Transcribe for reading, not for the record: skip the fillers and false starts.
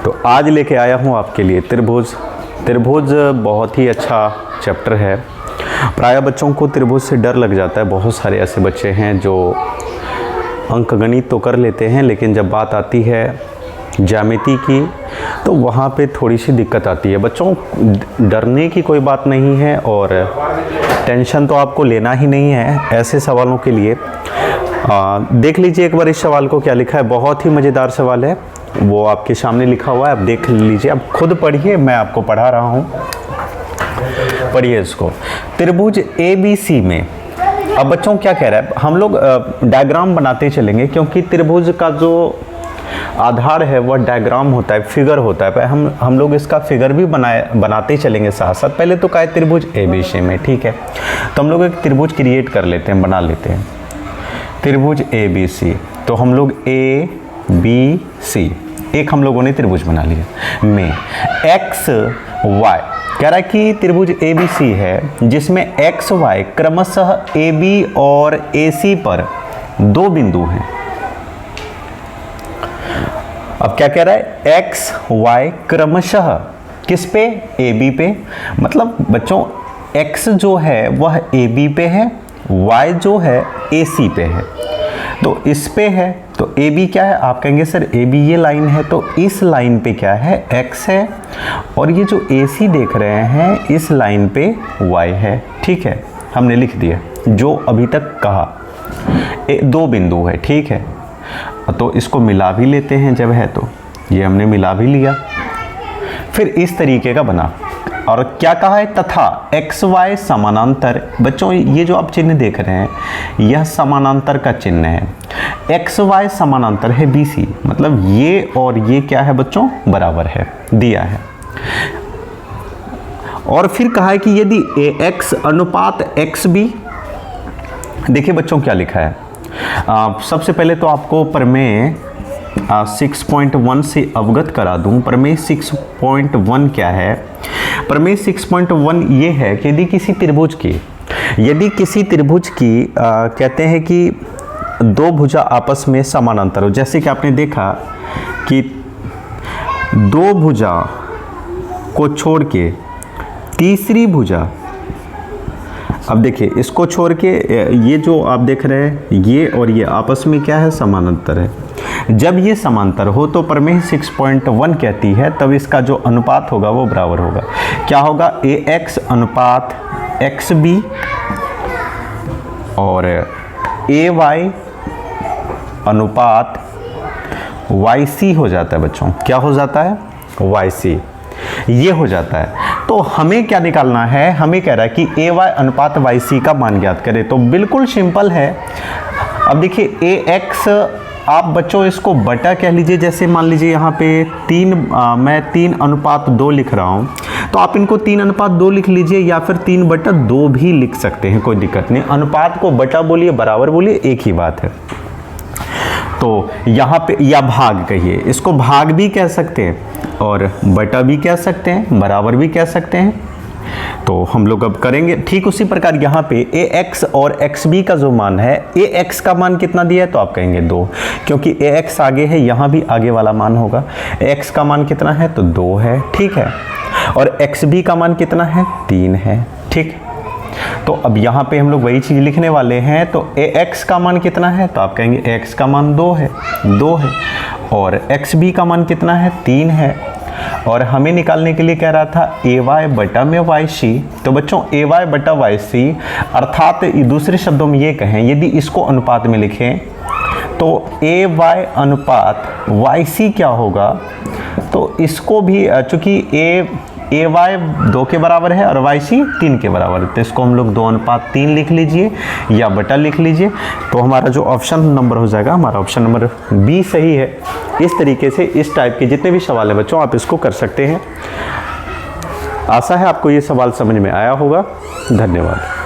तो आज लेके आया हूँ आपके लिए त्रिभुज। त्रिभुज बहुत ही अच्छा चैप्टर है। प्रायः बच्चों को त्रिभुज से डर लग जाता है। बहुत सारे ऐसे बच्चे हैं जो अंकगणित तो कर लेते हैं, लेकिन जब बात आती है ज्यामिति की तो वहाँ पे थोड़ी सी दिक्कत आती है। बच्चों, डरने की कोई बात नहीं है और टेंशन तो आपको लेना ही नहीं है ऐसे सवालों के लिए। देख लीजिए एक बार इस सवाल को क्या लिखा है। बहुत ही मज़ेदार सवाल है, वो आपके सामने लिखा हुआ है, आप देख लीजिए। आप खुद पढ़िए, मैं आपको पढ़ा रहा हूँ, पढ़िए इसको। त्रिभुज ABC में अब बच्चों क्या कह रहा है, हम लोग डायग्राम बनाते चलेंगे क्योंकि त्रिभुज का जो आधार है वह डायग्राम होता है, फिगर होता है। हम लोग इसका फिगर भी बनाते चलेंगे साथ साथ। पहले तो क्या है, त्रिभुज ABC में, ठीक है। तो हम लोग एक त्रिभुज क्रिएट कर लेते हैं, बना लेते हैं त्रिभुज ABC। तो हम लोग ABC एक हम लोगों ने त्रिभुज बना लिया। में XY कह रहा है कि त्रिभुज ABC है जिसमें XY क्रमशः AB और AC पर दो बिंदु हैं। अब क्या कह रहा है, XY क्रमशः किस पे, AB पे। मतलब बच्चों X जो है वह AB पे है, Y जो है AC पे है। तो इस पे है तो AB क्या है, आप कहेंगे सर AB ये लाइन है, तो इस लाइन पे क्या है, X है, और ये जो AC देख रहे हैं इस लाइन पे Y है। ठीक है, हमने लिख दिया जो अभी तक कहा। दो बिंदु है, ठीक है। तो इसको मिला भी लेते हैं जब है, तो ये हमने मिला भी लिया। फिर इस तरीके का बना और क्या कहा है, तथा XY समानांतर। बच्चों ये जो आप चिन्ह देख रहे हैं यह समानांतर का चिन्ह है। XY समानांतर है BC, मतलब ये और ये क्या है बच्चों, बराबर है, दिया है। और फिर कहा है कि यदि AX अनुपात XB, देखिए बच्चों क्या लिखा है। सबसे पहले तो आपको प्रमेय 6.1 से अवगत करा दूं। प्रमेय 6.1 क्या है। प्रमेय 6.1 ये है कि यदि किसी त्रिभुज की कहते हैं कि दो भुजा आपस में समानांतर हो, जैसे कि आपने देखा कि दो भुजा को छोड़ के तीसरी भुजा, अब देखिए इसको छोड़ के ये जो आप देख रहे हैं ये और ये आपस में क्या है, समानांतर है। जब ये समांतर हो तो प्रमेय 6.1 कहती है तब इसका जो अनुपात होगा वो बराबर होगा। क्या होगा, AX अनुपात XB और AY अनुपात YC हो जाता है बच्चों। क्या हो जाता है, YC, ये हो जाता है। तो हमें क्या निकालना है, हमें कह रहा है कि AY अनुपात YC का मान ज्ञात करें। तो बिल्कुल सिंपल है। अब देखिए AX, आप बच्चों इसको बटा कह लीजिए। जैसे मान लीजिए यहाँ पे मैं 3:2 लिख रहा हूँ, तो आप इनको 3:2 लिख लीजिए या फिर 3/2 भी लिख सकते हैं, कोई दिक्कत नहीं। अनुपात को बटा बोलिए, बराबर बोलिए, एक ही बात है। तो यहाँ पे या भाग कहिए, इसको भाग भी कह सकते हैं और बटा भी कह सकते हैं, बराबर भी कह सकते हैं। तो हम लोग अब करेंगे ठीक उसी प्रकार। यहाँ पे AX और XB का जो मान है, AX का मान कितना दिया है, तो आप कहेंगे 2, क्योंकि AX आगे है, यहाँ भी आगे वाला मान होगा। X का मान कितना है, तो 2 है, ठीक है। और XB का मान कितना है, 3 है, ठीक। तो अब यहाँ पे हम लोग वही चीज़ लिखने वाले हैं। तो AX का मान कितना है, तो आप कहेंगे AX का मान 2 है, 2 है। और XB का मान कितना है, 3 है। और हमें निकालने के लिए कह रहा था AY बटा में YC। तो बच्चों AY बटा YC, अर्थात दूसरे शब्दों में ये कहें, यदि इसको अनुपात में लिखें तो AY अनुपात YC क्या होगा, तो इसको भी चूँकि AY 2 के बराबर है और YC 3 के बराबर है, तो इसको हम लोग 2:3 लिख लीजिए या बटा लिख लीजिए। तो हमारा जो ऑप्शन नंबर हो जाएगा, हमारा ऑप्शन नंबर B सही है। इस तरीके से इस टाइप के जितने भी सवाल हैं बच्चों, आप इसको कर सकते हैं। आशा है आपको ये सवाल समझ में आया होगा। धन्यवाद।